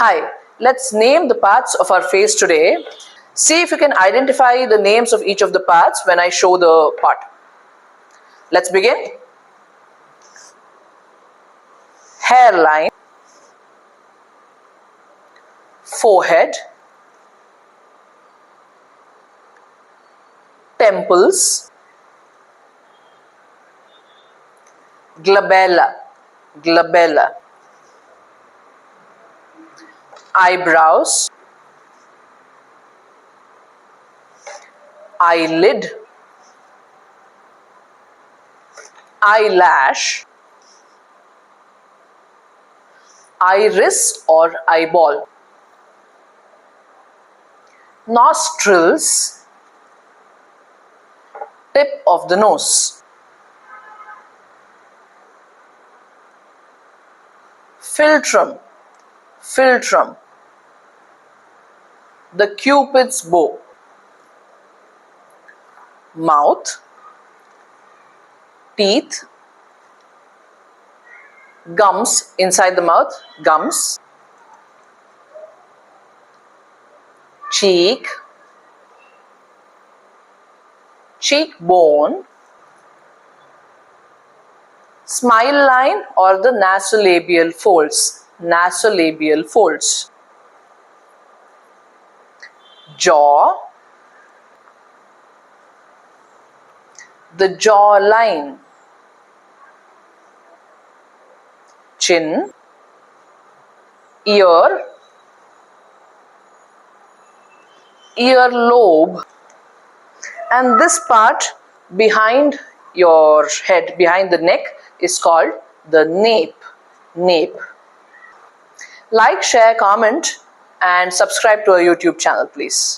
Hi, let's name the parts of our face today. See if you can identify the names of each of the parts when I show the part. Let's begin. Hairline, forehead, temples, glabella, eyebrows, eyelid, eyelash, iris or eyeball, nostrils, tip of the nose, philtrum, the cupid's bow, mouth, teeth, gums inside the mouth, gums, cheek, cheekbone, smile line or the nasolabial folds, jaw, the jawline, chin, earlobe, and this part behind your head, behind the neck, is called the nape. Like, share, comment and subscribe to our YouTube channel, please.